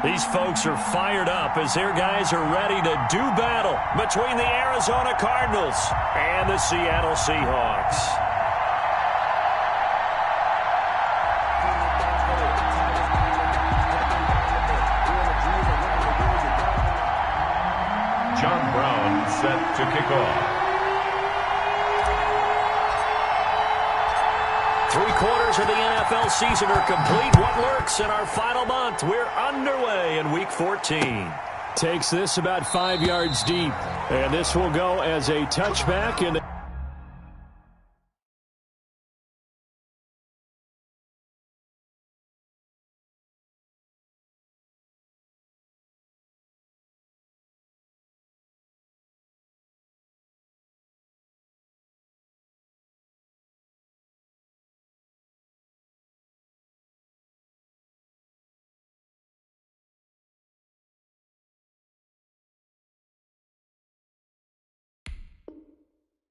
These folks are fired up as their guys are ready to do battle between the Arizona Cardinals and the Seattle Seahawks. John Brown set to kick off. 3/4 of the NFL season are complete. What lurks in our final month? We're underway in Week 14. Takes this about 5 yards deep. And this will go as a touchback.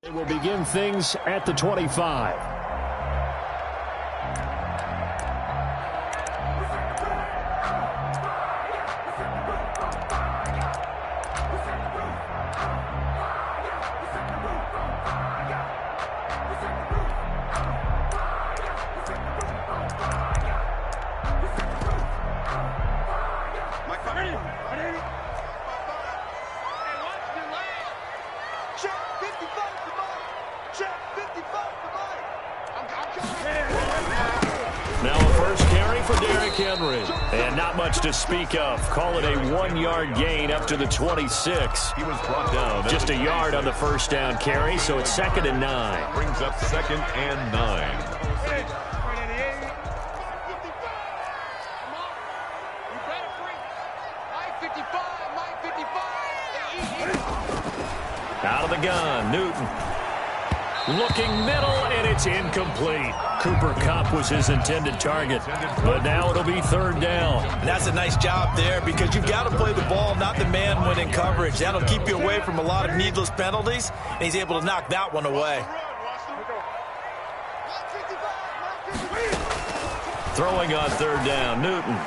And we'll begin things at the 25. And not much to speak of. Call it a 1-yard gain up to the 26. He was brought down. Just a yard on the first down carry, so it's 2nd and 9. Brings up 2nd and 9. Out of the gun, Newton. Looking middle, and it's incomplete. Cooper Kupp was his intended target, but now it'll be 3rd down. And that's a nice job there because you've got to play the ball, not the man when in coverage. That'll keep you away from a lot of needless penalties, and he's able to knock that one away. Throwing on 3rd down, Newton.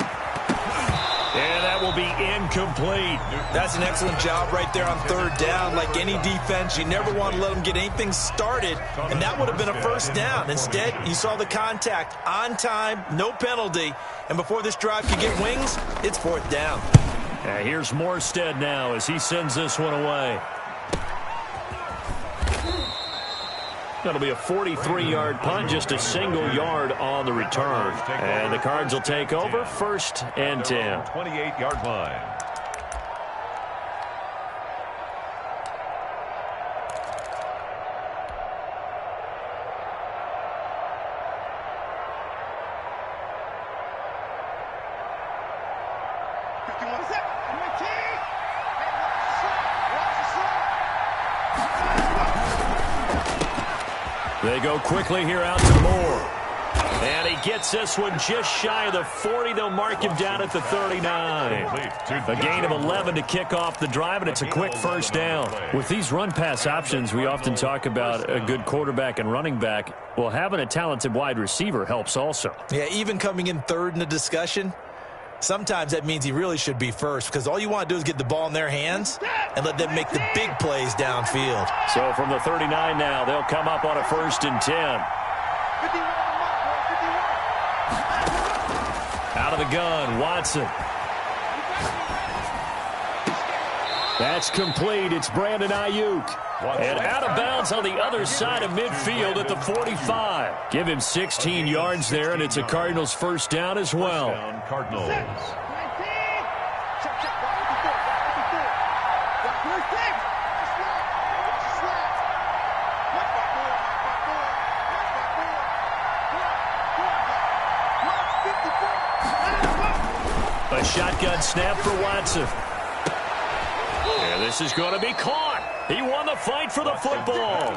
And that will be incomplete. That's an excellent job right there on 3rd down. Like any defense, you never want to let them get anything started, and that would have been a 1st down. Instead, you saw the contact on time, no penalty, and before this drive could get wings, it's 4th down. Here's Morstead now as he sends this one away. That'll be a 43-yard punt, just a single yard on the return. And the Cards will take over, 1st and 10. 28-yard line. They go quickly here out to Moore. And he gets this one just shy of the 40. They'll mark him down at the 39. A gain of 11 to kick off the drive, and it's a quick 1st down. With these run-pass options, we often talk about a good quarterback and running back. Well, having a talented wide receiver helps also. Yeah, even coming in 3rd in the discussion, sometimes that means he really should be 1st because all you want to do is get the ball in their hands and let them make the big plays downfield. So from the 39 now, they'll come up on a 1st and 10. Out of the gun, Watson. That's complete. It's Brandon Ayuk. And out of bounds on the other side of midfield at the 45. Give him 16 yards there, and it's a Cardinals 1st down as well. Cardinals. A shotgun snap for Watson. And this is going to be caught. He won the fight for the football.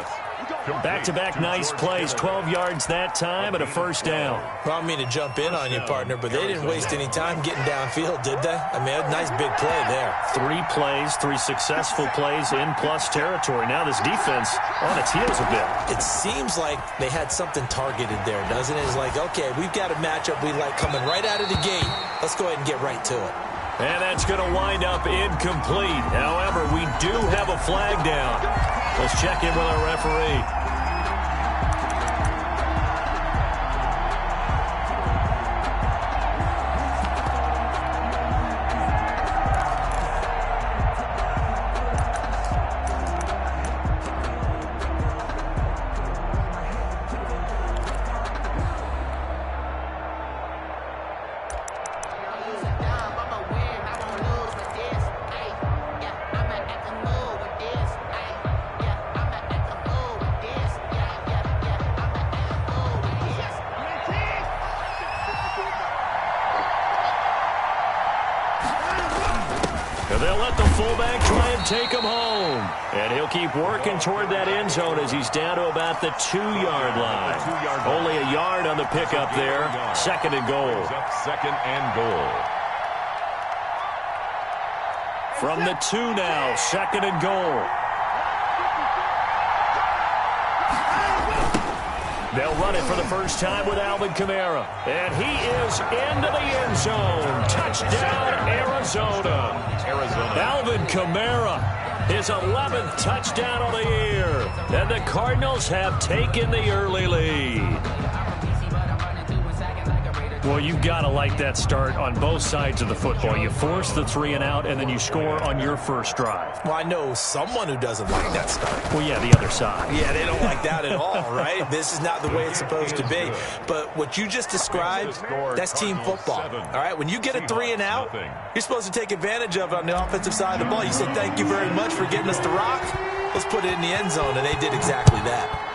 Back-to-back nice plays, 12 yards that time and a 1st down. Well, I don't mean to jump in on you, partner, but they didn't waste any time getting downfield, did they? I mean, a nice big play there. 3 plays, 3 successful plays in plus territory. Now this defense on its heels a bit. It seems like they had something targeted there, doesn't it? It's like, okay, we've got a matchup we like coming right out of the gate. Let's go ahead and get right to it. And that's going to wind up incomplete. However, we do have a flag down. Let's check in with our referee. They'll let the fullback try and take him home. And he'll keep working toward that end zone as he's down to about the 2-yard line. Only a yard on the pickup there. Second and goal. Second and goal. From the 2 now, second and goal. They'll run it for the first time with Alvin Kamara. And he is into the end zone. Touchdown, Arizona. Alvin Kamara, his 11th touchdown of the year. And the Cardinals have taken the early lead. Well, you've got to like that start on both sides of the football. You force the 3 and out, and then you score on your first drive. Well, I know someone who doesn't like that start. Well, yeah, the other side. Yeah, they don't like that at all, right? This is not the way it's supposed to be. But what you just described, that's team football, all right? When you get a 3 and out, you're supposed to take advantage of it on the offensive side of the ball. You say, thank you very much for getting us the rock. Let's put it in the end zone, and they did exactly that.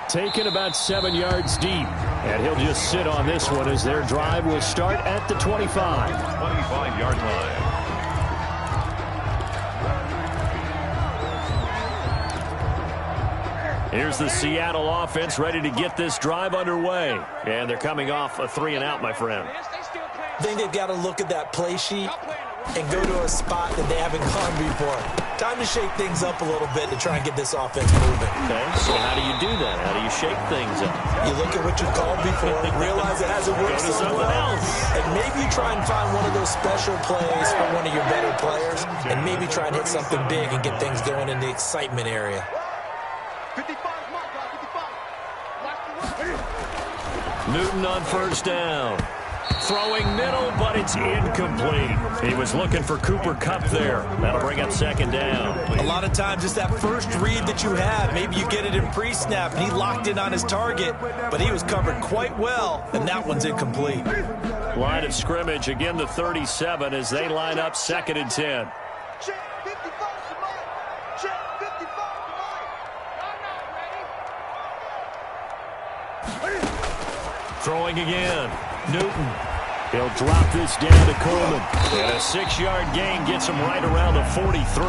Taken about 7 yards deep. And he'll just sit on this one as their drive will start at the 25. 25-yard line. Here's the Seattle offense ready to get this drive underway. And they're coming off a 3 and out, my friend. I think they've got to look at that play sheet and go to a spot that they haven't gone before. Time to shake things up a little bit to try and get this offense moving. Okay, so how do you do that? How do you shake things up? You look at what you called before, realize it hasn't worked so well, and maybe you try and find one of those special plays for one of your better players, and maybe try and hit something big and get things going in the excitement area. Newton on first down. Throwing middle, but it's incomplete. He was looking for Cooper Kupp there. That'll bring up second down. A lot of times it's that first read that you have. Maybe you get it in pre-snap, and he locked in on his target, but he was covered quite well, and that one's incomplete. Line of scrimmage, again the 37 as they line up second and 10. Throwing again. Newton. He'll drop this down to Coleman. And a 6-yard gain gets him right around the 43.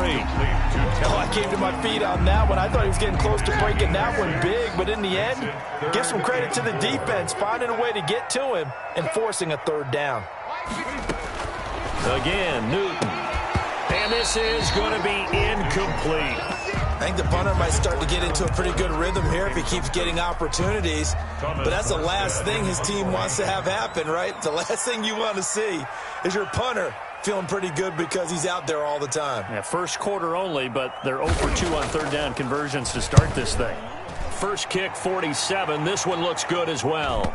Oh, I came to my feet on that one. I thought he was getting close to breaking that one big, but in the end, give some credit to the defense, finding a way to get to him and forcing a third down. Again, Newton. And this is going to be incomplete. I think the punter might start to get into a pretty good rhythm here if he keeps getting opportunities. But that's the last thing his team wants to have happen, right? The last thing you want to see is your punter feeling pretty good because he's out there all the time. Yeah, first quarter only, but they're 0 for 2 on third down conversions to start this thing. First kick, 47. This one looks good as well.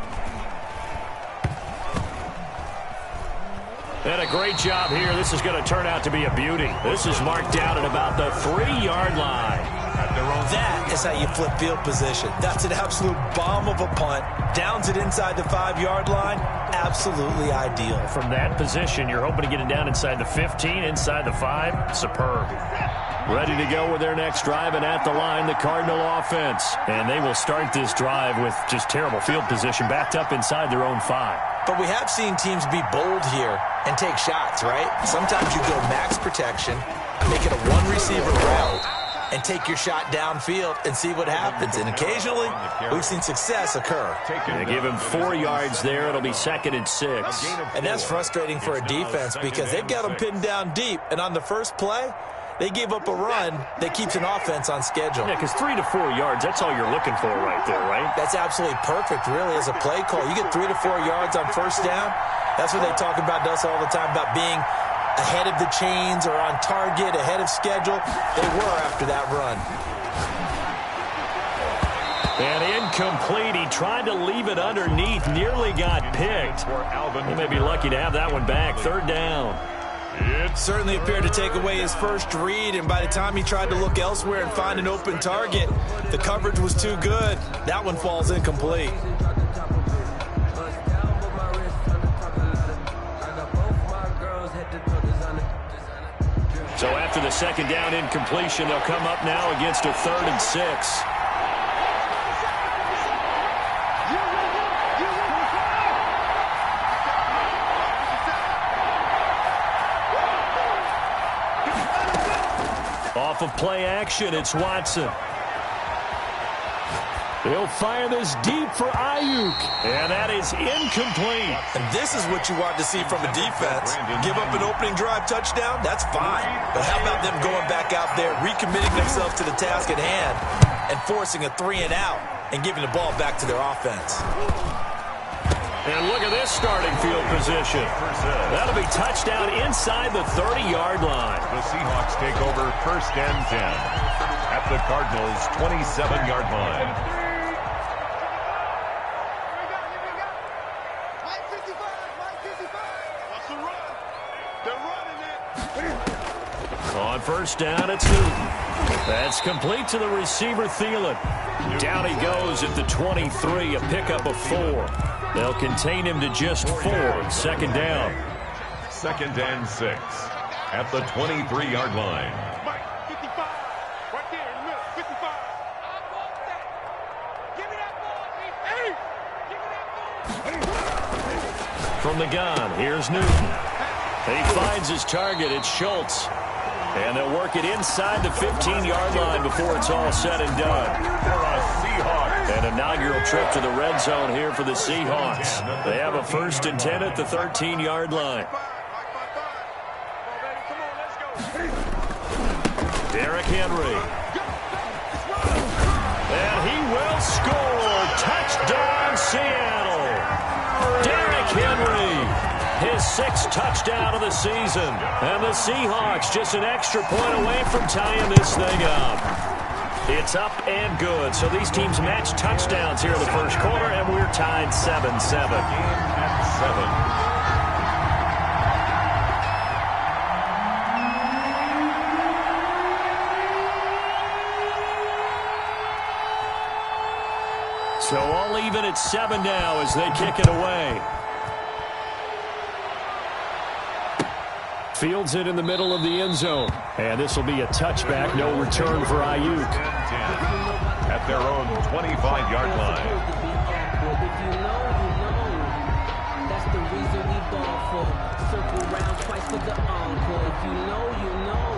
And a great job here. This is going to turn out to be a beauty. This is marked down at about the 3-yard line. That is how you flip field position. That's an absolute bomb of a punt. Downs it inside the 5-yard line. Absolutely ideal. From that position, you're hoping to get it down inside the 15, inside the 5. Superb. Ready to go with their next drive, and at the line, the Cardinal offense. And they will start this drive with just terrible field position, backed up inside their own 5. But we have seen teams be bold here and take shots, right? Sometimes you go max protection, make it a one-receiver route, and take your shot downfield and see what happens. And occasionally, we've seen success occur. They give him 4 yards there. It'll be second and 6. And that's frustrating for a defense because they've got them pinned down deep. And on the first play, They gave up a run that keeps an offense on schedule. Yeah, because 3 to 4 yards, that's all you're looking for right there, right? That's absolutely perfect, really, as a play call. You get 3 to 4 yards on first down. That's what they talk about to us all the time, about being ahead of the chains or on target, ahead of schedule. They were after that run. And incomplete. He tried to leave it underneath, nearly got picked. He may be lucky to have that one back. Third down. It certainly appeared to take away his first read, and by the time he tried to look elsewhere and find an open target, the coverage was too good. That one falls incomplete. So after the second down incompletion, they'll come up now against a 3rd and 6. Off of play action, it's Watson. He'll fire this deep for Ayuk. And that is incomplete. And this is what you want to see from a defense. Give up an opening drive touchdown, that's fine. But how about them going back out there, recommitting themselves to the task at hand, and forcing a 3 and out and giving the ball back to their offense. And look at this starting field position. That'll be touchdown inside the 30-yard line. The Seahawks take over 1st and 10 at the Cardinals' 27-yard line. On first down, it's Newton. That's complete to the receiver, Thielen. Down he goes at the 23, a pickup of 4. They'll contain him to just 4. 2nd down. 2nd and 6 at the 23-yard line. From the gun, here's Newton. He finds his target. It's Schultz. And they'll work it inside the 15-yard line before it's all said and done. An inaugural trip to the red zone here for the Seahawks. They have a 1st and 10 at the 13-yard line. Derrick Henry. And he will score. Touchdown, Seattle. Derrick Henry. His 6th touchdown of the season. And the Seahawks just an extra point away from tying this thing up. It's up and good. So these teams match touchdowns here in the first quarter, and we're tied 7-7. At 7. So all even at 7 now as they kick it away. Fields it in the middle of the end zone. And this will be a touchback. No return for Ayuk. At their own 25-yard line. If you know, that's the reason we ball for. Circle round twice for the encore. If you know, you know.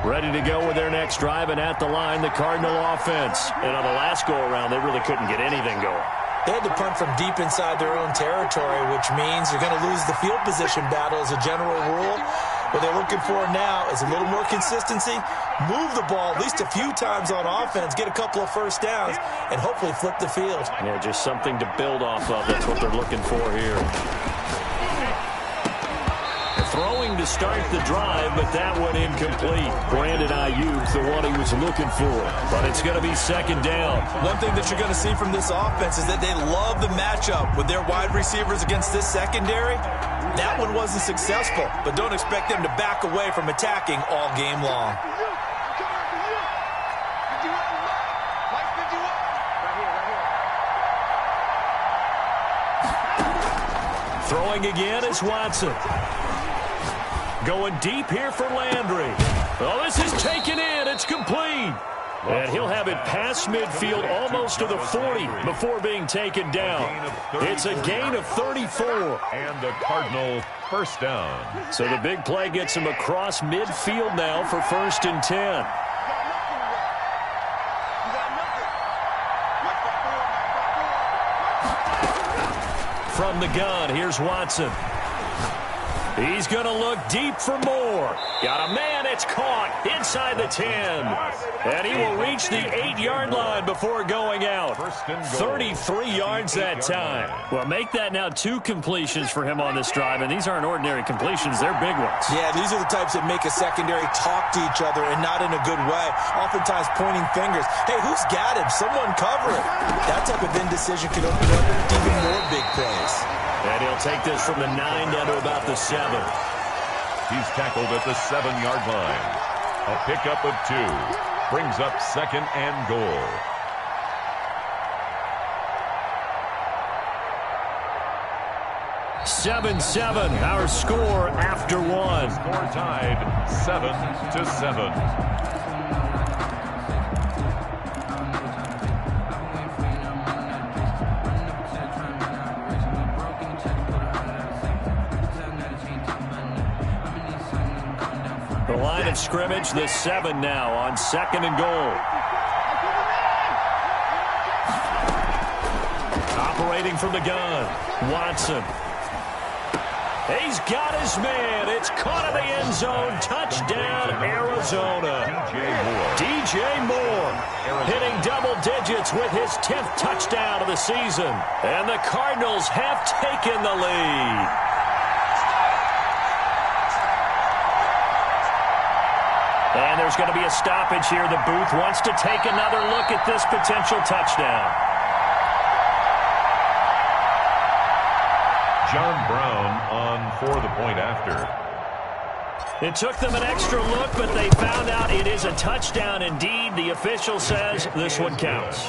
Ready to go with their next drive, and at the line, the Cardinal offense. And on the last go-around, they really couldn't get anything going. They had to punt from deep inside their own territory, which means you're going to lose the field position battle as a general rule. What they're looking for now is a little more consistency, move the ball at least a few times on offense, get a couple of first downs, and hopefully flip the field. Yeah, just something to build off of. That's what they're looking for here. Throwing to start the drive, but that one incomplete. Brandon Ayuk, the one he was looking for. But it's going to be 2nd down. One thing that you're going to see from this offense is that they love the matchup with their wide receivers against this secondary. That one wasn't successful, but don't expect them to back away from attacking all game long. Throwing again is Watson. Going deep here for Landry. Oh, this is taken in. It's complete. And he'll have it past midfield almost to the 40 before being taken down. It's a gain of 34. And the Cardinal 1st down. So the big play gets him across midfield now for 1st and 10. from the gun. Here's Watson. He's going to look deep for more. Got a man. It's caught inside the 10. And he will reach the 8-yard line before going out. 33 yards that time. Well, make that now 2 completions for him on this drive. And these aren't ordinary completions. They're big ones. Yeah, these are the types that make a secondary talk to each other and not in a good way. Oftentimes pointing fingers. Hey, who's got him? Someone cover it. That type of indecision can open up even more big plays. And he'll take this from the 9 down to about the 7. He's tackled at the 7-yard line. A pickup of 2. Brings up 2nd and goal. (7-7), our score after 1. Score tied 7-7. The line of scrimmage, the 7 now on 2nd and goal. Operating from the gun, Watson. He's got his man. It's caught in the end zone. Touchdown, Arizona. DJ Moore hitting double digits with his 10th touchdown of the season. And the Cardinals have taken the lead. And there's going to be a stoppage here. The booth wants to take another look at this potential touchdown. John Brown on for the point after. It took them an extra look, but they found out it is a touchdown indeed. The official says this one counts.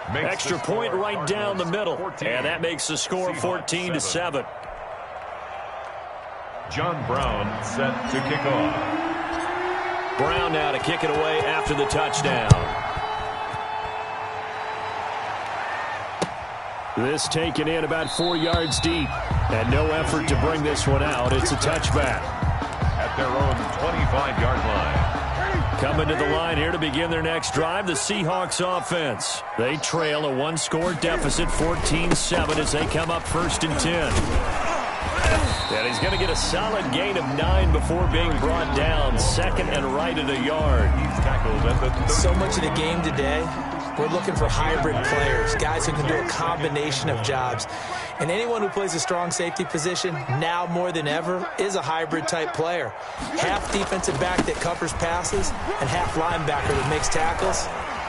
Extra point right down the middle. And that makes the score 14-7. John Brown set to kick off. Brown now to kick it away after the touchdown. This taken in about 4 yards deep. And no effort to bring this one out. It's a touchback. At their own 25-yard line. Coming to the line here to begin their next drive, the Seahawks offense. They trail a 1-score deficit, 14-7, as they come up 1st and 10. And he's going to get a solid gain of 9 before being brought down. 2nd and right at a yard. He's tackled at the So much of the game today, we're looking for hybrid players, guys who can do a combination of jobs. And anyone who plays a strong safety position, now more than ever, is a hybrid-type player. Half defensive back that covers passes and half linebacker that makes tackles.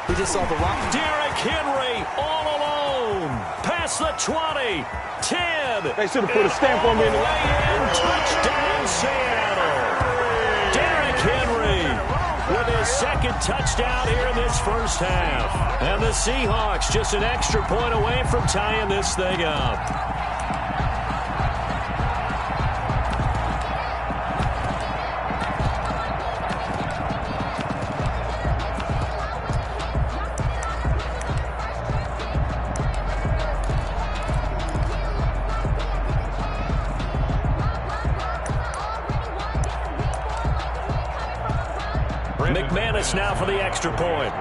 We just saw the line. Derrick Henry all alone. Past the 20. 10. They should have put a stamp on me in the touchdown, Seattle. Derrick Henry with his 2nd touchdown here in this first half. And the Seahawks just an extra point away from tying this thing up. McManus now for the extra point.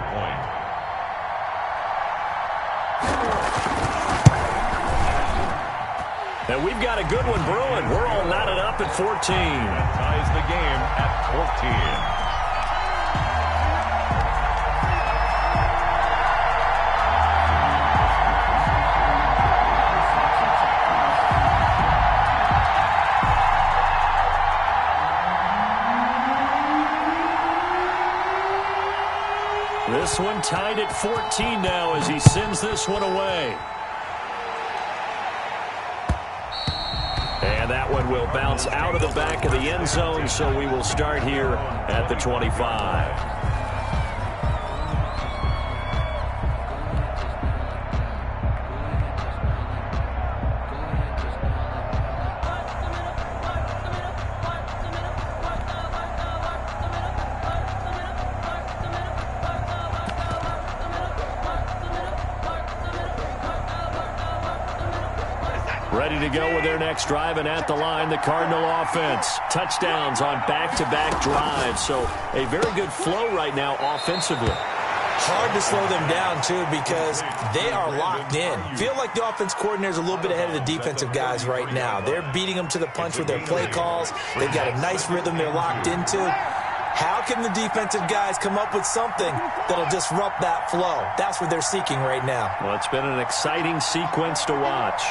And we've got a good one brewing. We're all knotted up at 14. Ties the game at 14. This one tied at 14 now as he sends this one away. And that one will bounce out of the back of the end zone, so we will start here at the 25. Ready to go with their next drive, and at the line, the Cardinal offense. Touchdowns on back-to-back drives, so a very good flow right now offensively. Hard to slow them down, too, because they are locked in. Feel like the offense coordinator is a little bit ahead of the defensive guys right now. They're beating them to the punch with their play calls. They've got a nice rhythm they're locked into. How can the defensive guys come up with something that'll disrupt that flow? That's what they're seeking right now. Well, it's been an exciting sequence to watch.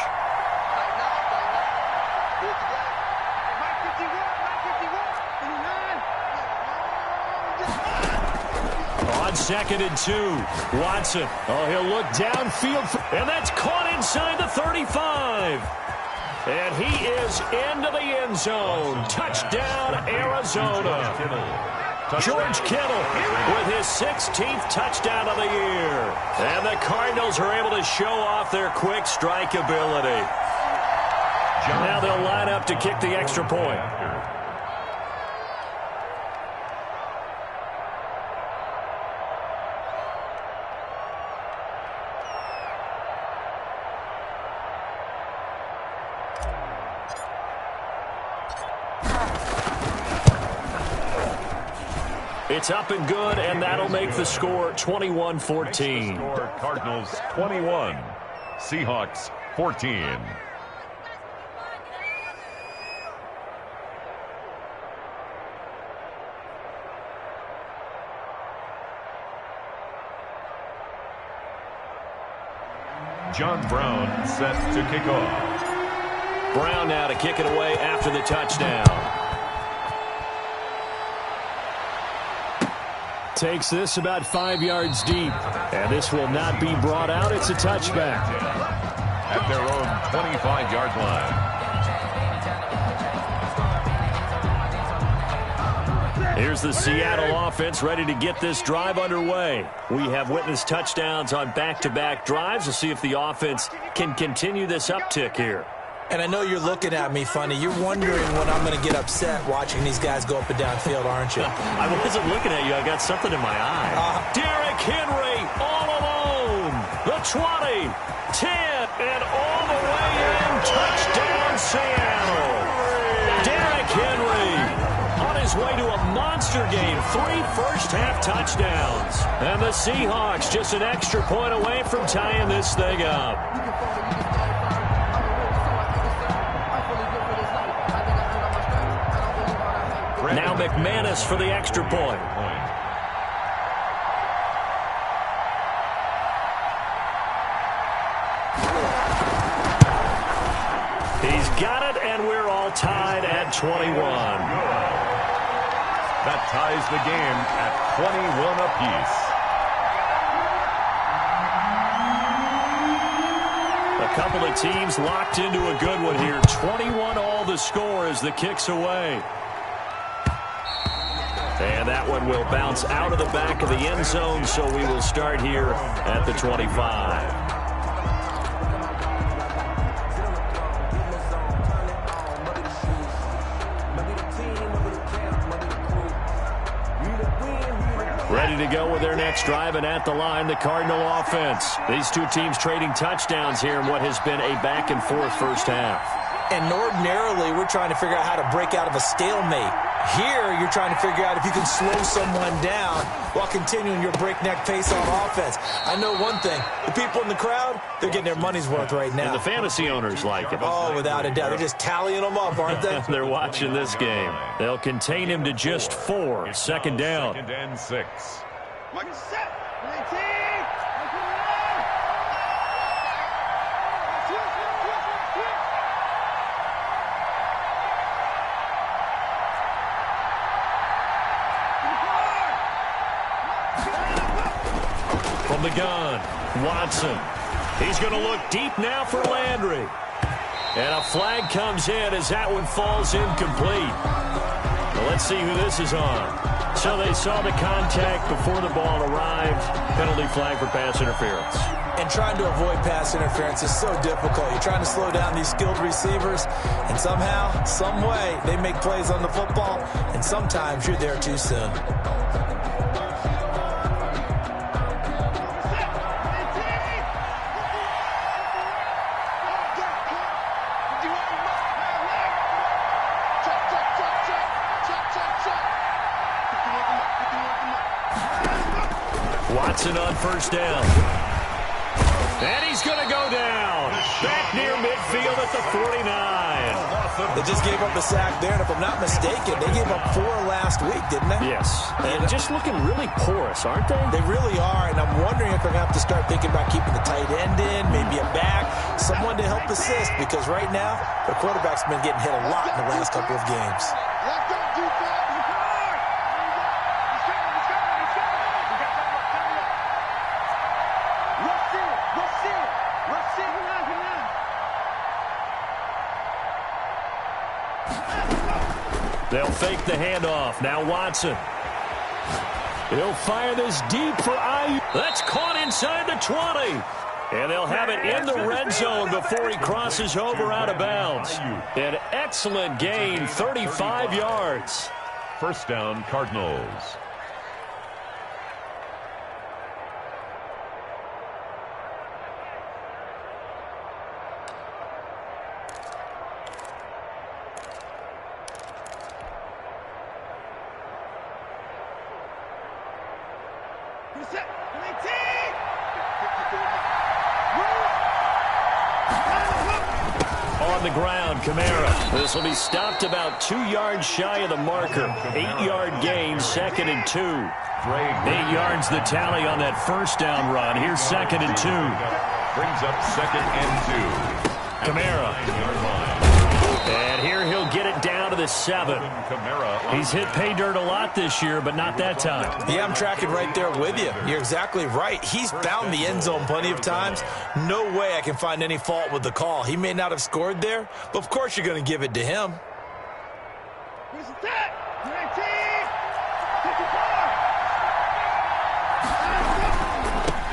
Second and 2. Watson. Oh, he'll look downfield. And that's caught inside the 35. And he is into the end zone. Touchdown, Arizona. George Kittle with his 16th touchdown of the year. And the Cardinals are able to show off their quick strike ability. Now they'll line up to kick the extra point. It's up and good, and that'll make the score 21-14. Cardinals 21, Seahawks 14. John Brown set to kick off. Brown now to kick it away after the touchdown. Takes this about 5 yards deep. And this will not be brought out. It's a touchback. At their own 25-yard line. Here's the Seattle offense ready to get this drive underway. We have witnessed touchdowns on back-to-back drives. We'll see if the offense can continue this uptick here. And I know you're looking at me funny. You're wondering when I'm going to get upset watching these guys go up and down field, aren't you? I wasn't looking at you. I got something in my eye. Derrick Henry all alone. The 20, 10, and all the way in. Touchdown, Seattle. Derrick Henry on his way to a monster game. 3 first-half touchdowns. And the Seahawks just an extra point away from tying this thing up. Now McManus for the extra point. He's got it, and we're all tied at 21. That ties the game at 21 apiece. A couple of teams locked into a good one here. 21 all the score as the kick's away. And that one will bounce out of the back of the end zone, so we will start here at the 25. Ready to go with their next drive, and at the line, the Cardinal offense. These two teams trading touchdowns here in what has been a back-and-forth first half. And ordinarily, we're trying to figure out how to break out of a stalemate. Here, you're trying to figure out if you can slow someone down while continuing your breakneck pace on offense. I know one thing. The people in the crowd, they're getting their money's worth right now. And the fantasy owners like it. Oh, without a doubt. They're just tallying them up, aren't they? They're watching this game. They'll contain him to just 4. Second down. 2nd and 6. From the gun, Watson. He's going to look deep now for Landry. And a flag comes in as that one falls incomplete. Well, let's see who this is on. So they saw the contact before the ball arrived. Penalty flag for pass interference. And trying to avoid pass interference is so difficult. You're trying to slow down these skilled receivers, and somehow, some way, they make plays on the football, and sometimes you're there too soon. Watson on first down. And he's going to go down. Back near midfield at the 49. They just gave up a sack there, and if I'm not mistaken, they gave up 4 last week, didn't they? Yes. And just looking really porous, aren't they? They really are, and I'm wondering if they're going to have to start thinking about keeping the tight end in, maybe a back, someone to help assist, because right now, their quarterback's been getting hit a lot in the last couple of games. They'll fake the handoff. Now Watson. He'll fire this deep for IU. That's caught inside the 20. And they'll have it in the red zone before he crosses over out of bounds. An excellent gain, 35 yards. First down, Cardinals. On the ground, Kamara. This will be stopped about 2 yards shy of the marker. 8-yard gain, 2nd and 2. 8 yards the tally on that first down run. Here's 2nd and 2. Brings up 2nd and 2. Kamara. And here he'll get it down to the 7. He's hit pay dirt a lot this year, but not that time. Yeah, I'm tracking right there with you. You're exactly right. He's found the end zone plenty of times. No way I can find any fault with the call. He may not have scored there, but of course you're going to give it to him.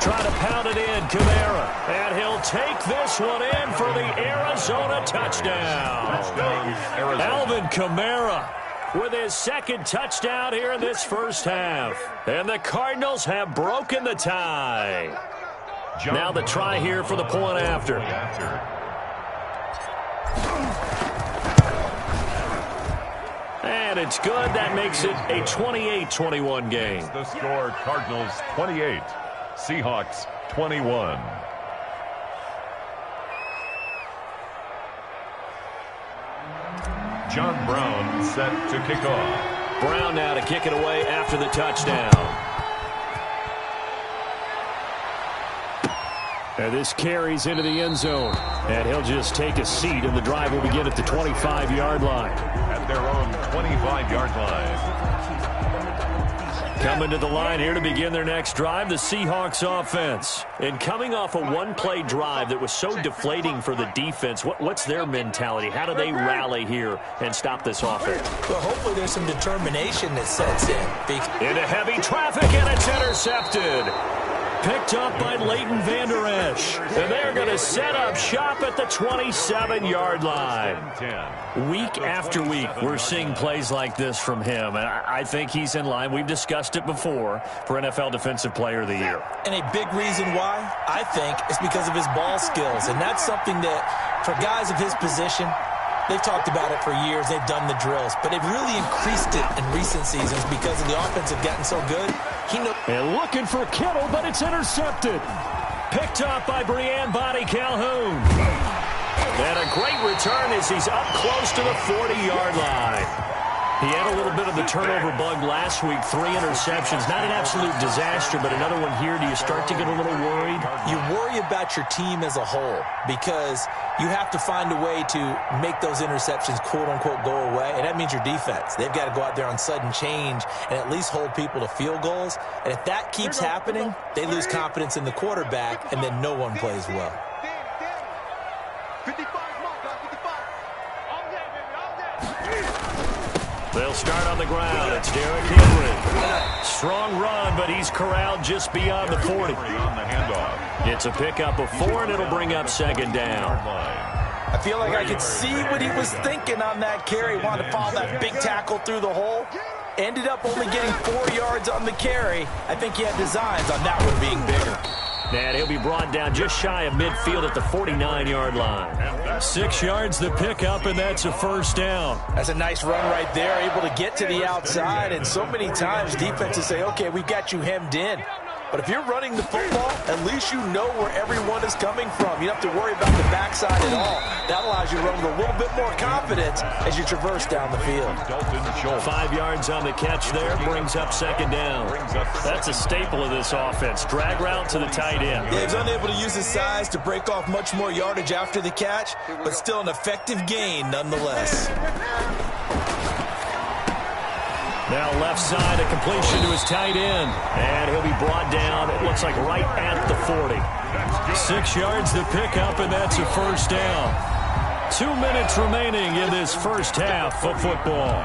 Trying to pound it in, Kamara. And he'll take this one in for the Arizona touchdown. Alvin Kamara with his 2nd touchdown here in this first half. And the Cardinals have broken the tie. Now the try here for the point after. And it's good. That makes it a 28-21 game. The score, Cardinals 28. Seahawks 21. John Brown set to kick off. Brown now to kick it away after the touchdown. And this carries into the end zone. And he'll just take a seat, and the drive will begin at the 25-yard line. At their own 25-yard line. Coming to the line here to begin their next drive, the Seahawks offense. And coming off a one-play drive that was so deflating for the defense, what's their mentality? How do they rally here and stop this offense? Well, hopefully there's some determination that sets in. Into heavy traffic, and it's intercepted. Picked up by Leighton Vander Esch. And they're going to set up shop at the 27-yard line. Week after week, we're seeing plays like this from him. And I think he's in line. We've discussed it before for NFL Defensive Player of the Year. And a big reason why, I think, is because of his ball skills. And that's something that, for guys of his position, they've talked about it for years. They've done the drills. But they've really increased it in recent seasons because the offense have gotten so good. And looking for Kittle, but it's intercepted. Picked up by Breanne Body Calhoun. And a great return as he's up close to the 40-yard line. He had a little bit of the turnover bug last week, 3 interceptions. Not an absolute disaster, but another one here. Do you start to get a little worried? You worry about your team as a whole because you have to find a way to make those interceptions, quote-unquote, go away, and that means your defense. They've got to go out there on sudden change and at least hold people to field goals. And if that keeps happening, they lose confidence in the quarterback, and then no one plays well. They'll start on the ground. It's Derrick Henry. Strong run, but he's corralled just beyond the 40. On the handoff. It's a pickup of 4, and it'll bring up 2nd down. I feel like I could see what he was thinking on that carry. Wanted to follow that big tackle through the hole. Ended up only getting 4 yards on the carry. I think he had designs on that one being bigger. And he'll be brought down just shy of midfield at the 49-yard line. 6 yards the pickup, and that's a first down. That's a nice run right there, able to get to the outside. And so many times defenses say, okay, we've got you hemmed in. But if you're running the football, at least you know where everyone is coming from. You don't have to worry about the backside at all. That allows you to run with a little bit more confidence as you traverse down the field. 5 yards on the catch there, brings up second down. That's a staple of this offense. Drag route to the tight end. Yeah, he's unable to use his size to break off much more yardage after the catch, but still an effective gain nonetheless. Now left side, a completion to his tight end. And he'll be brought down, it looks like right at the 40. 6 yards to pick up, and that's a first down. 2 minutes remaining in this first half of football.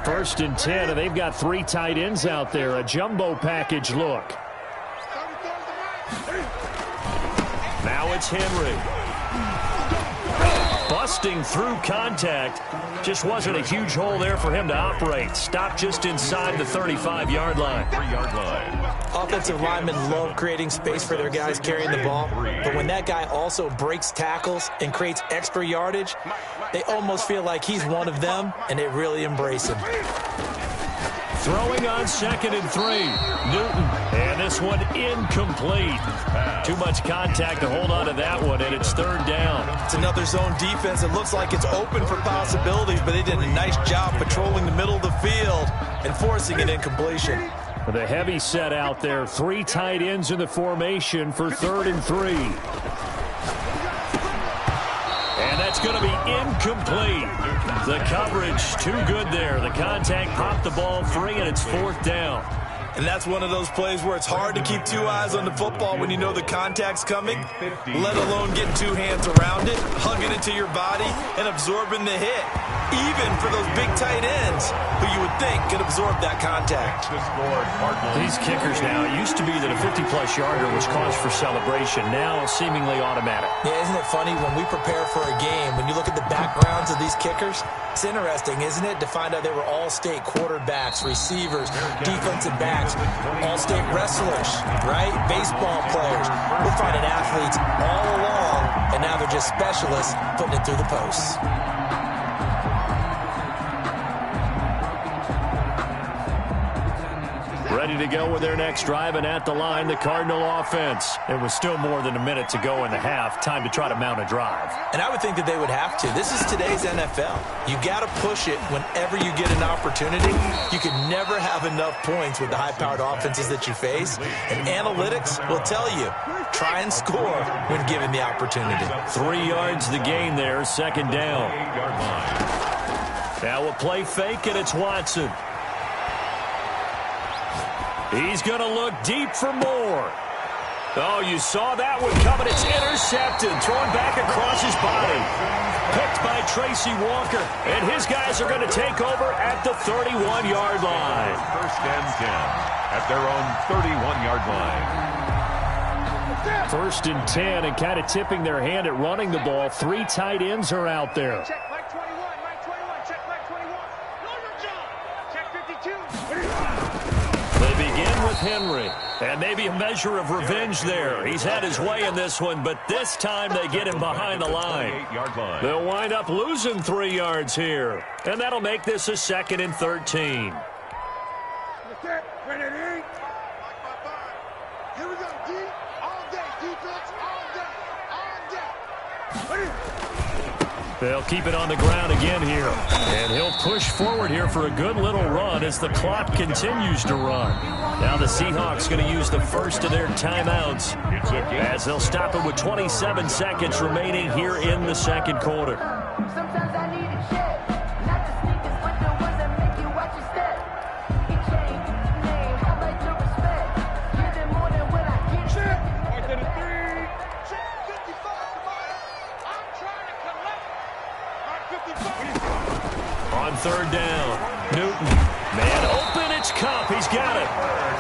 First and 10, and they've got 3 tight ends out there. A jumbo package look. Now it's Henry. Busting through contact. Just wasn't a huge hole there for him to operate. Stopped just inside the 35-yard line. 3-yard line. Offensive linemen love creating space for their guys carrying the ball, but when that guy also breaks tackles and creates extra yardage, they almost feel like he's one of them, and they really embrace him. Throwing on 2nd and 3. Newton. And this one incomplete. Too much contact to hold on to that one, and it's 3rd down. It's another zone defense. It looks like it's open for possibilities, but they did a nice job patrolling the middle of the field and forcing an incompletion. With a heavy set out there, 3 tight ends in the formation for 3rd and 3. And that's going to be incomplete. The coverage too good there. The contact popped the ball free, and it's 4th down. And that's one of those plays where it's hard to keep 2 eyes on the football when you know the contact's coming, let alone getting 2 hands around it, hugging it to your body, and absorbing the hit. Even for those big tight ends who you would think could absorb that contact. These kickers now, it used to be that a 50-plus yarder was cause for celebration. Now seemingly automatic. Yeah, isn't it funny when we prepare for a game, when you look at the backgrounds of these kickers, it's interesting, isn't it, to find out they were all-state quarterbacks, receivers, defensive backs, all-state wrestlers, right? Baseball players. We're finding athletes all along, and now they're just specialists putting it through the posts. Ready to go with their next drive, and at the line, the Cardinal offense. It was still more than a minute to go in the half. Time to try to mount a drive. And I would think that they would have to. This is today's NFL. You got to push it whenever you get an opportunity. You can never have enough points with the high-powered offenses that you face. And analytics will tell you, try and score when given the opportunity. 3 yards the gain there, 2nd down. Now a play fake, and it's Watson. He's going to look deep for more. Oh, you saw that one coming. It's intercepted. Thrown back across his body. Picked by Tracy Walker. And his guys are going to take over at the 31-yard line. 1st and 10 at their own 31-yard line. 1st and 10, and kind of tipping their hand at running the ball. 3 tight ends are out there. Check Mike 21, Mike 21, check Mike 21. Normal John, check 52. They begin with Henry, and maybe a measure of revenge there. He's had his way in this one, but this time they get him behind the line. They'll wind up losing 3 yards here, and that'll make this a 2nd and 13. Ready? Here we go, D. All day, defense, all day. They'll keep it on the ground again here. And he'll push forward here for a good little run as the clock continues to run. Now the Seahawks going to use the first of their timeouts as they'll stop it with 27 seconds remaining here in the 2nd quarter. Sometimes I need a check, not the sneakers, but the ones that make you watch your step. He changed his name, how about your respect? Give them more than what I get. Check. Right to the 3. Check 55, somebody. I'm trying to collect. On 3rd down, Newton. Man open, it's Cup. He's got it.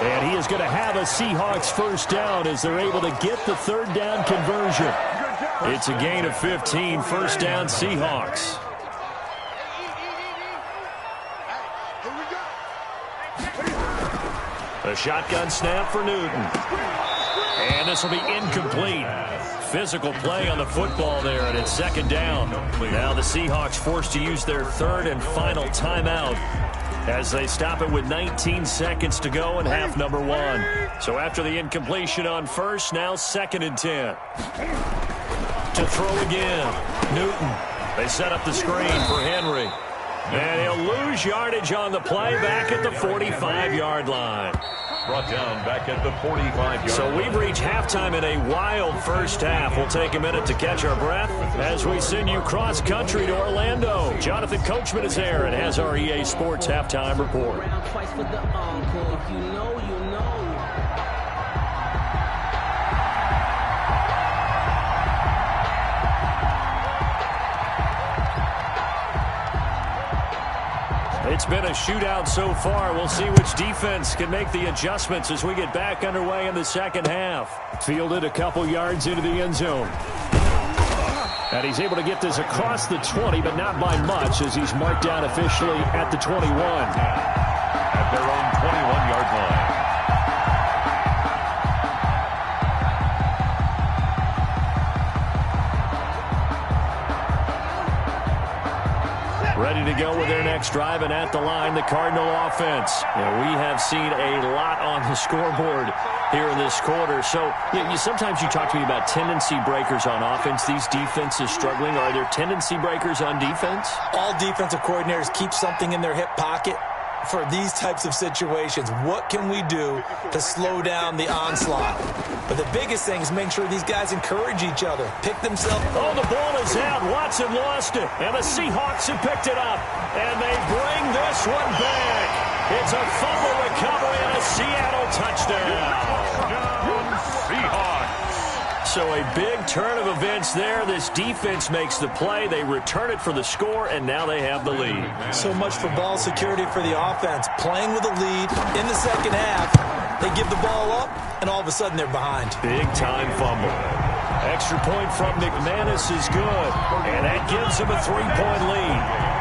And he is going to have a Seahawks 1st down as they're able to get the 3rd down conversion. It's a gain of 15, 1st down Seahawks. A shotgun snap for Newton. And this will be incomplete. physical play on the football there, and it's second down. Now the Seahawks forced to use their third and final timeout as they stop it with 19 seconds to go in half number one. So after the incompletion on first, now 2nd and 10. To throw again, Newton. They set up the screen for Henry. And he'll lose yardage on the play back at the 45-yard line. Brought down back at the 45-yard line. So we've reached halftime in a wild first half. We'll take a minute to catch our breath as we send you cross-country to Orlando. Jonathan Coachman is there and has our EA Sports halftime report. Twice for the encore. If you know, you know. It's been a shootout so far. We'll see which defense can make the adjustments as we get back underway in the second half. Fielded a couple yards into the end zone. And he's able to get this across the 20, but not by much as he's marked down officially at the 21. At their own 21-yard line. Ready to go with their next drive, and at the line, the Cardinal offense. We have seen a lot on the scoreboard here in this quarter. So sometimes you talk to me about tendency breakers on offense. These defenses struggling. Are there tendency breakers on defense? All defensive coordinators keep something in their hip pocket for these types of situations. What can we do to slow down the onslaught? But the biggest thing is make sure these guys encourage each other, pick themselves up. Oh, the ball is out. Watson lost it, and the Seahawks have picked it up, and they bring this one back. It's a fumble recovery and a Seattle touchdown. Seahawks. So a big turn of events there. This defense makes the play. They return it for the score, and now they have the lead. So much for ball security for the offense. Playing with a lead in the second half, they give the ball up, and all of a sudden they're behind. Big-time fumble. Extra point from McManus is good, and that gives them a 3-point lead.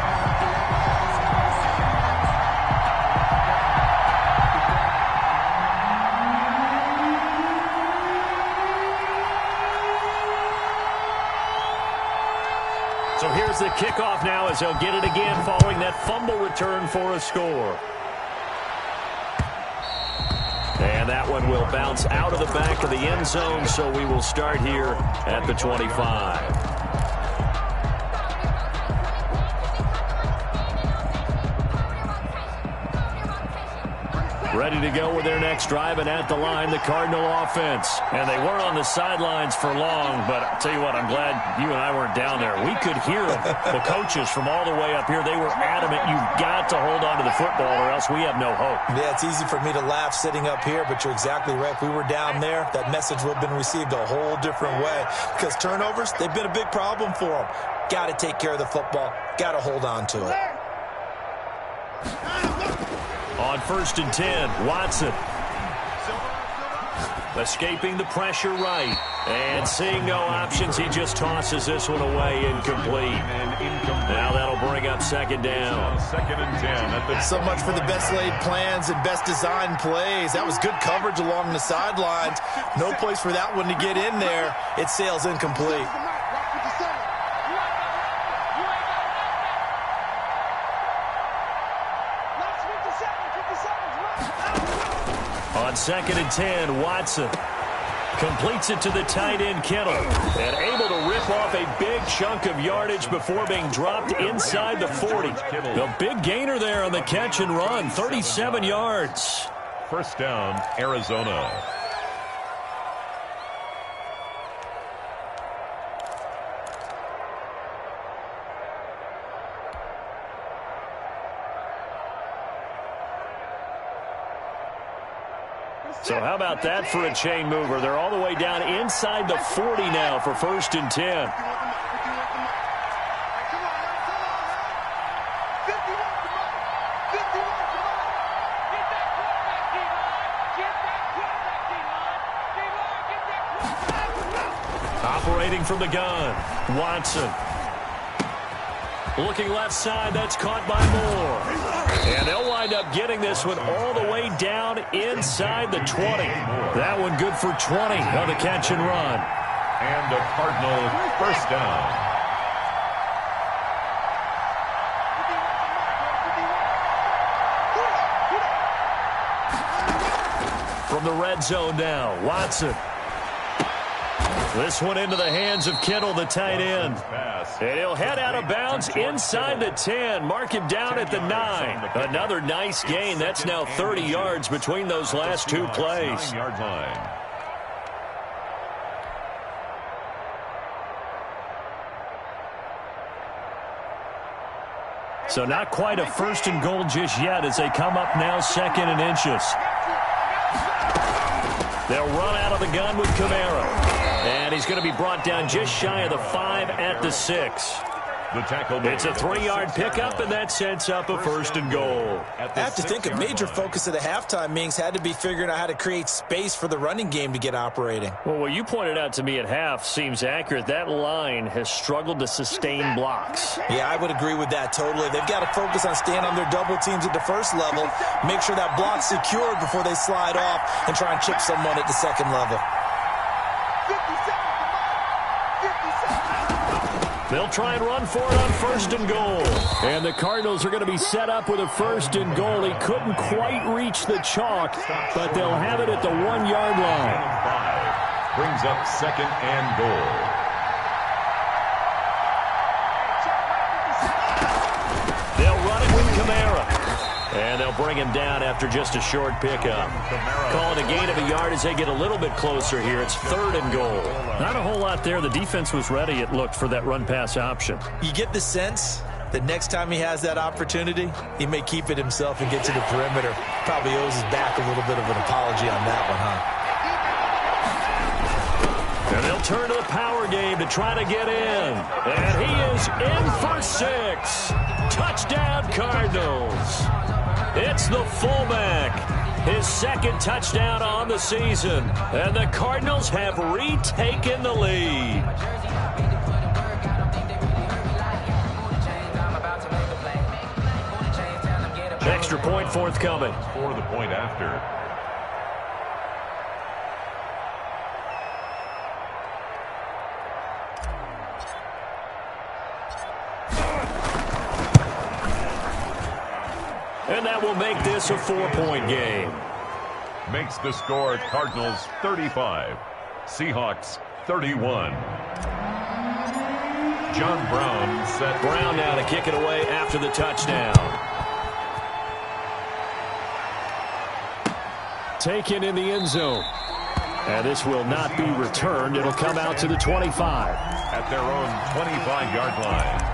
So here's the kickoff now as they'll get it again following that fumble return for a score. And that one will bounce out of the back of the end zone, so we will start here at the 25. Ready to go with their next drive, and at the line, the Cardinal offense. And they weren't on the sidelines for long, but I'll tell you what, I'm glad you and I weren't down there. We could hear the coaches from all the way up here. They were adamant, you've got to hold on to the football or else we have no hope. Yeah, it's easy for me to laugh sitting up here, but you're exactly right. If we were down there, that message would have been received a whole different way. Because turnovers, they've been a big problem for them. Got to take care of the football. Got to hold on to it. On 1st and 10, Watson. Escaping the pressure right. And seeing no options, he just tosses this one away incomplete. Now that'll bring up 2nd down. 2nd and 10. So much for the best laid plans and best designed plays. That was good coverage along the sidelines. No place for that one to get in there. It sails incomplete. On 2nd and 10, Watson completes it to the tight end, Kittle, and able to rip off a big chunk of yardage before being dropped inside the 40. The big gainer there on the catch and run, 37 yards. 1st down, Arizona. So how about that for a chain mover? They're all the way down inside the 40 now for 1st and 10. Operating from the gun, Watson. Looking left side, that's caught by Moore. And they'll wind up getting this one all the way down inside the 20. That one good for 20 on the catch and run. And a Cardinal first down. From the red zone now, Watson. This one into the hands of Kittle, the tight end. And he'll head out of bounds inside the 10. Mark him down at the 9. Another nice gain. That's now 30 yards between those last two plays. 9-yard line. So not quite a first and goal just yet as they come up now second and inches. They'll run out of the gun with Kamara. And he's going to be brought down just shy of the 5 at the 6. The tackle. It's a 3-yard pickup, and that sets up a first and goal. I have to think a major focus of the halftime meetings had to be figuring out how to create space for the running game to get operating. Well, what you pointed out to me at half seems accurate. That line has struggled to sustain blocks. Yeah, I would agree with that totally. They've got to focus on staying on their double teams at the first level, make sure that block's secured before they slide off and try and chip someone at the second level. They'll try and run for it on first and goal. And the Cardinals are going to be set up with a first and goal. He couldn't quite reach the chalk, but they'll have it at the 1-yard line. Brings up second and goal. They'll run it with Kamara. And they'll bring him down after just a short pickup. Calling a gain of a yard as they get a little bit closer here. It's third and goal. Not a whole lot there. The defense was ready, it looked, for that run-pass option. You get the sense that next time he has that opportunity, he may keep it himself and get to the perimeter. Probably owes his back a little bit of an apology on that one, huh? And they'll turn to the power game to try to get in. And he is in for 6. Touchdown, Cardinals. It's the fullback. His second touchdown on the season. And the Cardinals have retaken the lead. Extra point forthcoming. For the point after. And that will make this a 4-point game. Makes the score Cardinals 35, Seahawks 31. John Brown set. Brown now to kick it away after the touchdown. Taken in the end zone. And this will not be returned. It'll come out to the 25. At their own 25-yard line.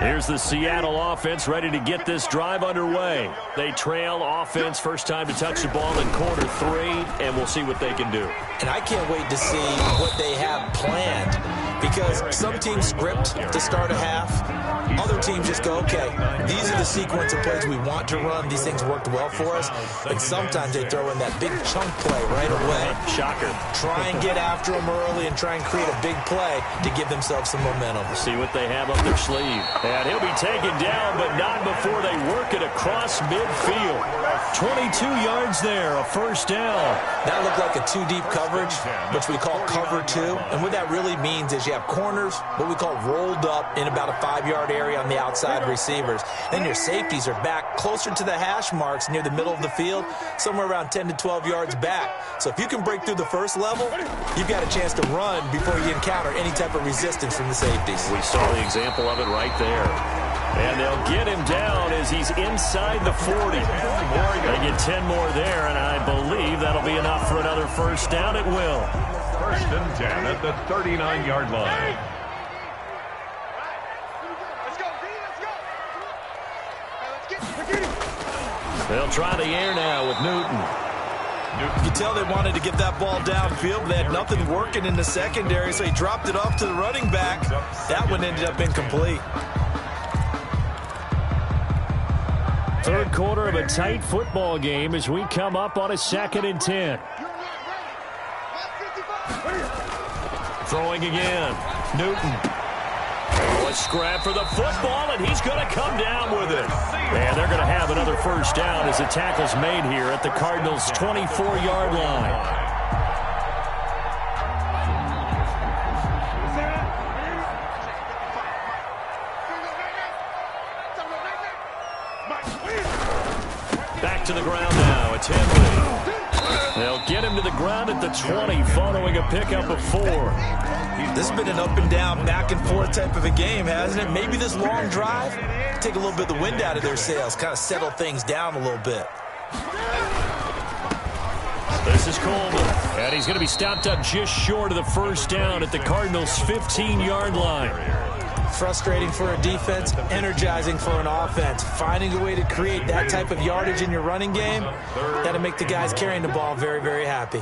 Here's the Seattle offense ready to get this drive underway. They trail offense, first time to touch the ball in quarter 3, and we'll see what they can do. And I can't wait to see what they have planned, because some teams script to start a half. Other teams just go, okay, these are the sequence of plays we want to run. These things worked well for us. And sometimes they throw in that big chunk play right away. Shocker. Try and get after them early and try and create a big play to give themselves some momentum. See what they have up their sleeve. And he'll be taken down, but not before they work it across midfield. 22 yards there, a first down. That looked like a 2-deep coverage, which we call cover 2. And what that really means is you have corners, what we call rolled up in about a 5-yard area on the outside receivers. Then your safeties are back closer to the hash marks near the middle of the field, somewhere around 10 to 12 yards back. So if you can break through the first level, you've got a chance to run before you encounter any type of resistance from the safeties. We saw the example of it right there. And they'll get him down as he's inside the 40. They get 10 more there, and I believe that'll be enough for another first down. It will. First and 10 at the 39-yard line. They'll try the air now with Newton. You could tell they wanted to get that ball downfield. They had nothing working in the secondary, so he dropped it off to the running back. That one ended up incomplete. Third quarter of a tight football game as we come up on a 2nd and 10. Throwing again. Newton. A scrap for the football, and he's going to come down with it. And they're going to have another first down as the tackle's made here at the Cardinals' 24-yard line. Back to the ground now. It's Henry. They'll get him to the ground at the 20 following a pickup of 4. This has been an up and down, back and forth type of a game, hasn't it? Maybe this long drive, take a little bit of the wind out of their sails, kind of settle things down a little bit. This is Coleman, and he's going to be stopped up just short of the first down at the Cardinals' 15-yard line. Frustrating for a defense, energizing for an offense. Finding a way to create that type of yardage in your running game, got to make the guys carrying the ball very, very happy.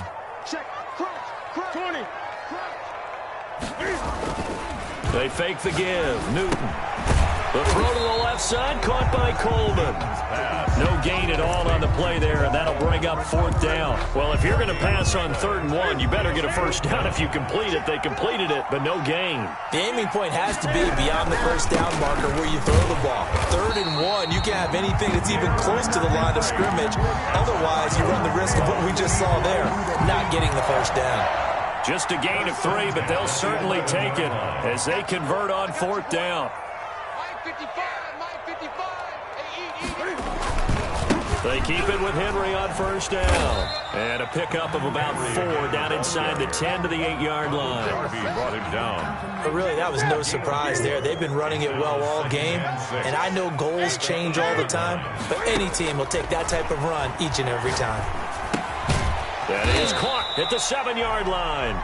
They fake the give. Newton. The throw to the left side, caught by Coleman. No gain at all on the play there, and that'll bring up 4th down. Well, if you're going to pass on 3rd and 1, you better get a first down if you complete it. They completed it, but no gain. The aiming point has to be beyond the first down marker where you throw the ball. 3rd and 1, you can't have anything that's even close to the line of scrimmage. Otherwise, you run the risk of what we just saw there, not getting the first down. Just a gain of 3, but they'll certainly take it as they convert on 4th down. They keep it with Henry on first down. And a pickup of about 4 down inside the 10 to the 8-yard line. Brought him down. But really, that was no surprise there. They've been running it well all game. And I know goals change all the time, but any team will take that type of run each and every time. That is caught at the 7-yard line.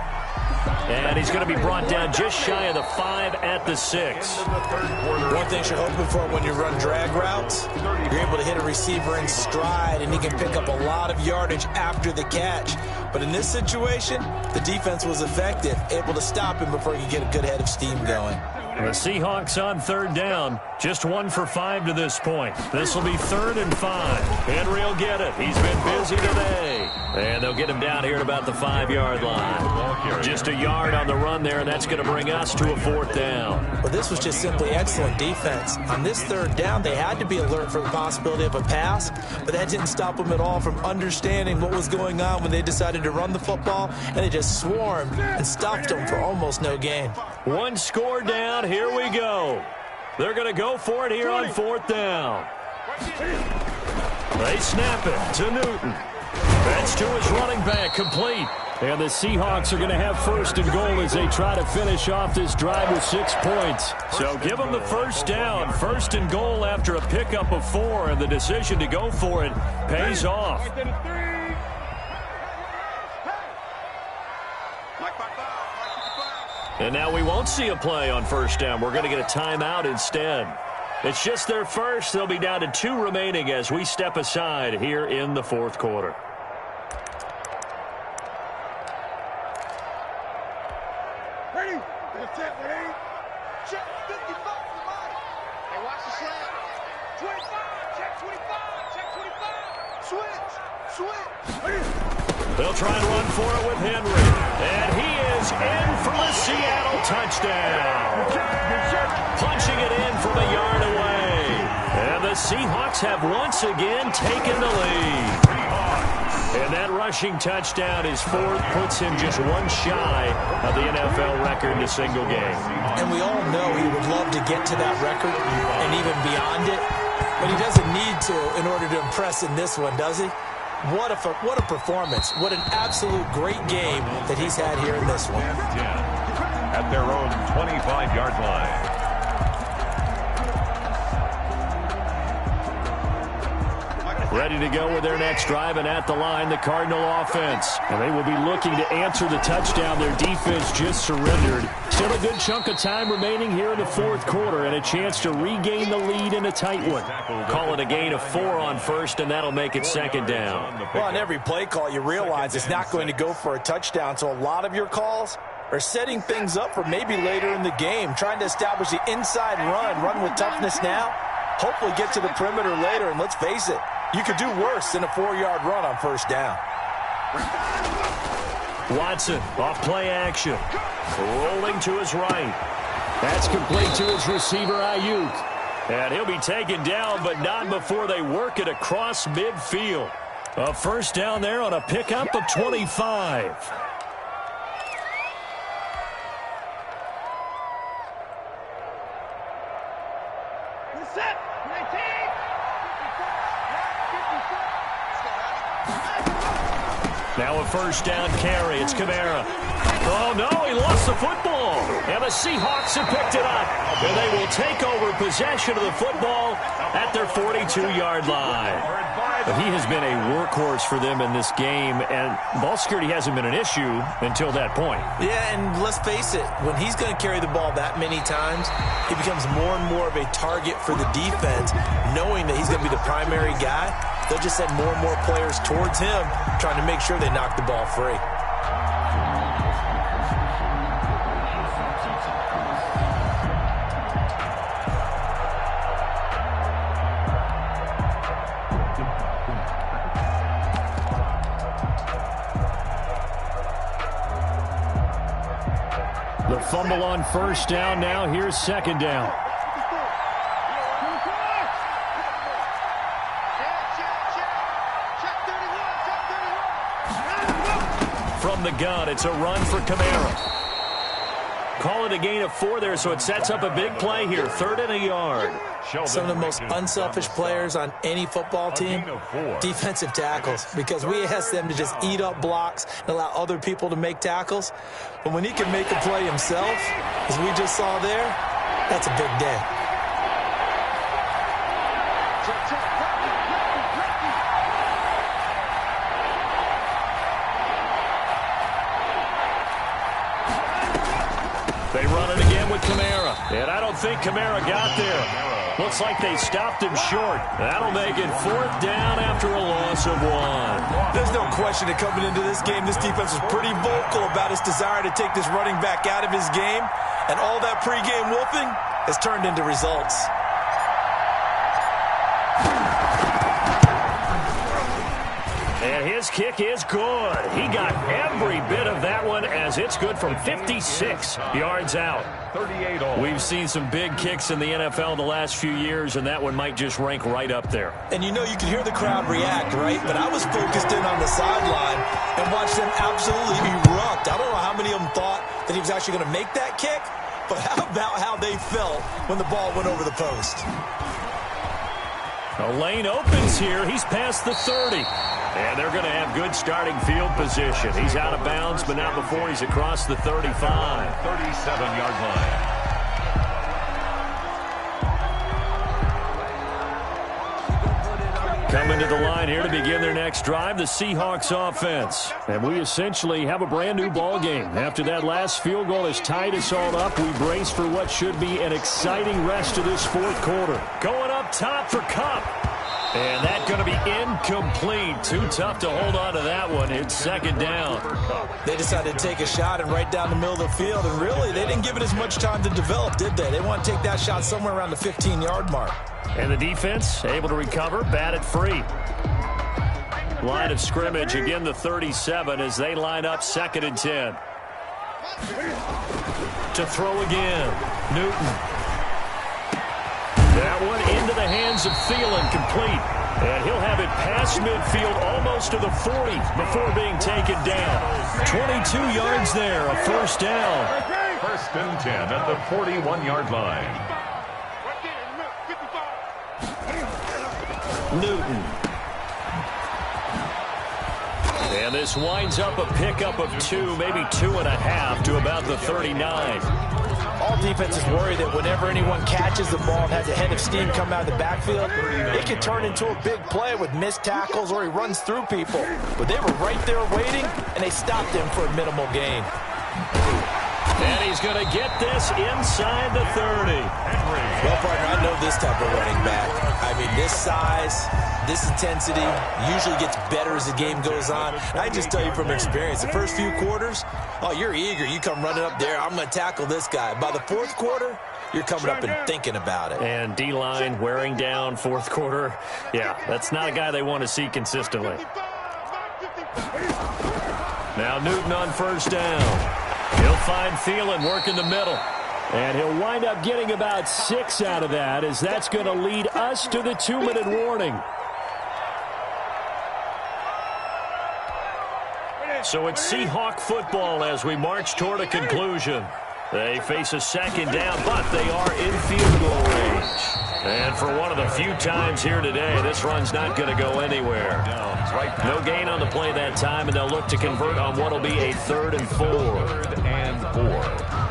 And he's going to be brought down just shy of the 5 at the 6. One thing you're hoping for when you run drag routes, you're able to hit a receiver in stride, and he can pick up a lot of yardage after the catch. But in this situation, the defense was effective, able to stop him before he could get a good head of steam going. The Seahawks on 3rd down, just 1 for 5 to this point. This will be 3rd and 5. Henry will get it. He's been busy today. And they'll get him down here at about the 5-yard line. Just a yard on the run there, and that's going to bring us to a 4th down. Well, this was just simply excellent defense. On this 3rd down, they had to be alert for the possibility of a pass, but that didn't stop them at all from understanding what was going on when they decided to run the football, and they just swarmed and stopped them for almost no gain. 1 score down. Here we go. They're going to go for it here on 4th down. They snap it to Newton. That's to his running back, complete. And the Seahawks are going to have 1st and goal as they try to finish off this drive with 6 points. So give them the first down. 1st and goal after a pickup of 4, and the decision to go for it pays off. And now we won't see a play on 1st down. We're going to get a timeout instead. It's just their first. They'll be down to 2 remaining as we step aside here in the 4th quarter. Ready? Ready? Check 55 for the body. Hey, watch the slant. 25. Check 25. Check 25. Switch. They'll try and run for it with Henry. And he is in for the Seattle touchdown. Punching it in from a yard away. And the Seahawks have once again taken the lead. And that rushing touchdown is 4th, puts him just 1 shy of the NFL record in a single game. And we all know he would love to get to that record and even beyond it, but he doesn't need to in order to impress in this one, does he? What a performance. What an absolute great game that he's had here in this one. At their own 25-yard line. Ready to go with their next drive, and at the line, the Cardinal offense. And they will be looking to answer the touchdown their defense just surrendered. Still a good chunk of time remaining here in the 4th quarter, and a chance to regain the lead in a tight one. Call it a gain of 4 on 1st, and that'll make it 2nd down. Well, on every play call, you realize it's not going to go for a touchdown, so a lot of your calls are setting things up for maybe later in the game, trying to establish the inside run with toughness now, hopefully get to the perimeter later, and let's face it, you could do worse than a 4-yard run on 1st down. Watson off play action. Rolling to his right. That's complete to his receiver, Ayuk. And he'll be taken down, but not before they work it across midfield. A first down there on a pickup of 25. Set. 19. Now a first down carry. It's Kamara. Oh, no, he lost the football. And the Seahawks have picked it up. And they will take over possession of the football at their 42-yard line. But he has been a workhorse for them in this game, and ball security hasn't been an issue until that point. Yeah, and let's face it, when he's going to carry the ball that many times, he becomes more and more of a target for the defense, knowing that he's going to be the primary guy. They'll just send more and more players towards him, trying to make sure they knock the ball free. The fumble on first down. Now here's second down. From the gun, it's a run for Kamara. Call it a gain of 4 there, so it sets up a big play here. 3rd and a yard. Some of the most unselfish players on any football team, defensive tackles, because we ask them to just eat up blocks and allow other people to make tackles. But when he can make a play himself, as we just saw there, that's a big day. They run it again with Kamara. And I don't think Kamara got there. Looks like they stopped him short. That'll make it 4th down after a loss of 1. There's no question that coming into this game, this defense was pretty vocal about its desire to take this running back out of his game. And all that pregame wolfing has turned into results. And his kick is good. He got every bit of that one as it's good from 56 yards out. 38 all. We've seen some big kicks in the NFL the last few years, and that one might just rank right up there. And you know, you can hear the crowd react, right? But I was focused in on the sideline and watched them absolutely erupt. I don't know how many of them thought that he was actually going to make that kick, but how about how they felt when the ball went over the post? A lane opens here. He's past the 30. And they're going to have good starting field position. He's out of bounds, but not before he's across the 35. 37-yard line. Coming to the line here to begin their next drive, the Seahawks offense. And we essentially have a brand new ball game. After that last field goal has tied us all up, we brace for what should be an exciting rest of this 4th quarter. Going up top for Kupp. And that's going to be incomplete. Too tough to hold on to that one. It's 2nd down. They decided to take a shot and right down the middle of the field. And really, they didn't give it as much time to develop, did they? They want to take that shot somewhere around the 15-yard mark. And the defense able to recover, bat it free. Line of scrimmage, again the 37 as they line up 2nd and 10. To throw again, Newton. That one into the hands of Thielen, complete. And he'll have it past midfield almost to the 40 before being taken down. 22 yards there, a first down. 1st and 10 at the 41-yard line. Newton. And this winds up a pickup of 2, maybe 2.5 to about the 39. All defenses worry that whenever anyone catches the ball and has a head of steam come out of the backfield, it can turn into a big play with missed tackles or he runs through people. But they were right there waiting, and they stopped him for a minimal gain. And he's going to get this inside the 30. Well, partner, I know this type of running back. I mean, this size, this intensity usually gets better as the game goes on. I just tell you from experience, the first few quarters, oh, you're eager. You come running up there, I'm going to tackle this guy. By the 4th quarter, you're coming up and thinking about it. And D-line wearing down 4th quarter. Yeah, that's not a guy they want to see consistently. Now Newton on first down. He'll find Thielen working the middle. And he'll wind up getting about 6 out of that, as that's going to lead us to the 2-minute warning. So it's Seahawk football as we march toward a conclusion. They face a second down, but they are in field goal range. And for one of the few times here today, this run's not going to go anywhere. No gain on the play that time, and they'll look to convert on what will be a 3rd and 4. 3rd and 4.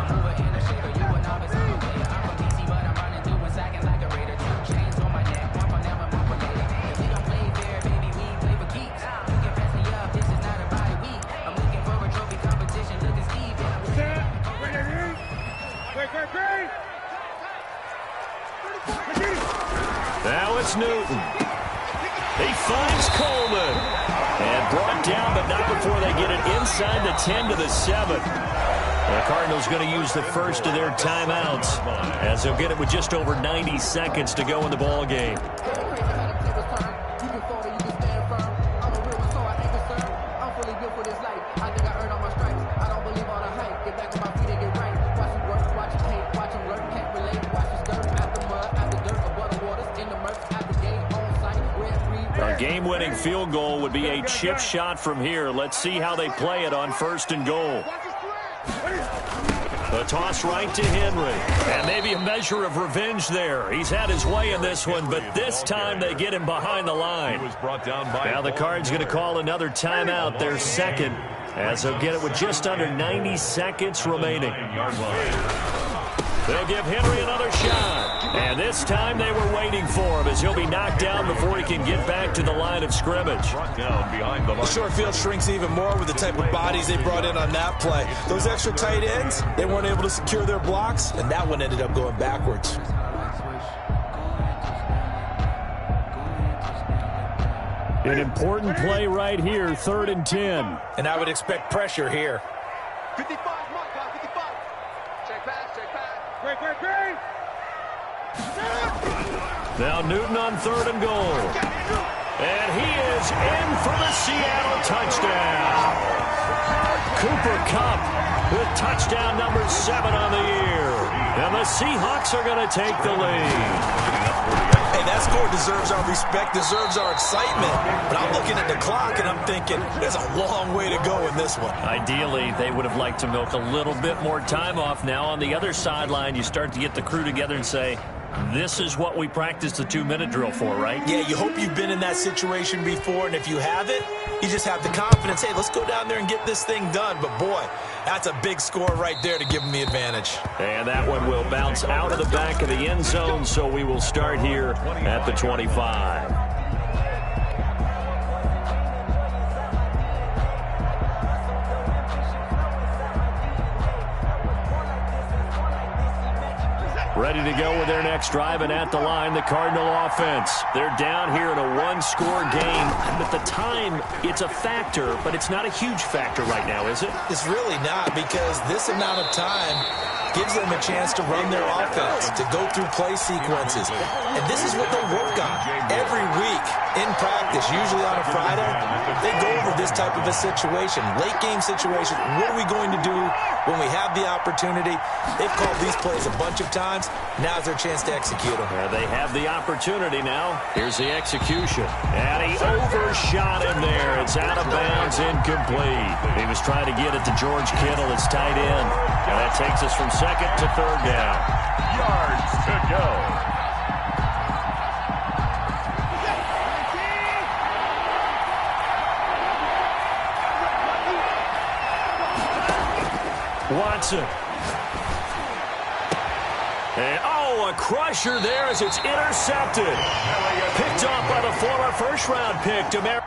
Now it's Newton. He finds Coleman. And brought down, but not before they get it inside the 10 to the 7. The Cardinals going to use the first of their timeouts, as they'll get it with just over 90 seconds to go in the ball game. A game-winning field goal would be a chip shot from here. Let's see how they play it on 1st and goal. The toss right to Henry. And maybe a measure of revenge there. He's had his way in this one, but this time they get him behind the line. Now the Cards going to call another timeout, their second, as they'll get it with just under 90 seconds remaining. They'll give Henry another shot. And this time they were waiting for him, as he'll be knocked down before he can get back to the line of scrimmage. The short field shrinks even more with the type of bodies they brought in on that play. Those extra tight ends, they weren't able to secure their blocks, and that one ended up going backwards. An important play right here, 3rd and 10. And I would expect pressure here. 55, mark out, 55. Check pass, check pass. Great. Now Newton on 3rd and goal. And he is in for the Seattle touchdown. Cooper Kupp with touchdown number 7 on the year. And the Seahawks are going to take the lead. Hey, that score deserves our respect, deserves our excitement. But I'm looking at the clock, and I'm thinking, there's a long way to go in this one. Ideally, they would have liked to milk a little bit more time off. Now on the other sideline, you start to get the crew together and say, this is what we practiced the 2-minute drill for, right? Yeah, you hope you've been in that situation before, and if you haven't, you just have the confidence, hey, let's go down there and get this thing done. But, boy, that's a big score right there to give them the advantage. And that one will bounce out of the back of the end zone, so we will start here at the 25. Ready to go with their next drive, and at the line, the Cardinal offense. They're down here in a 1-score game. At the time, it's a factor, but it's not a huge factor right now, is it? It's really not, because this amount of time gives them a chance to run their offense, to go through play sequences. And this is what they'll work on every week in practice, usually on a Friday. They go over this type of a situation, late game situation. What are we going to do when we have the opportunity? They've called these plays a bunch of times. Now's their chance to execute them. They have the opportunity now. Here's the execution. And he overshot him there. It's out of bounds, incomplete. He was trying to get it to George Kittle, his tight end. And that takes us from 2nd to 3rd down. Yards to go. Watson. And, a crusher there as it's intercepted. Picked off by the former first-round pick, Demar.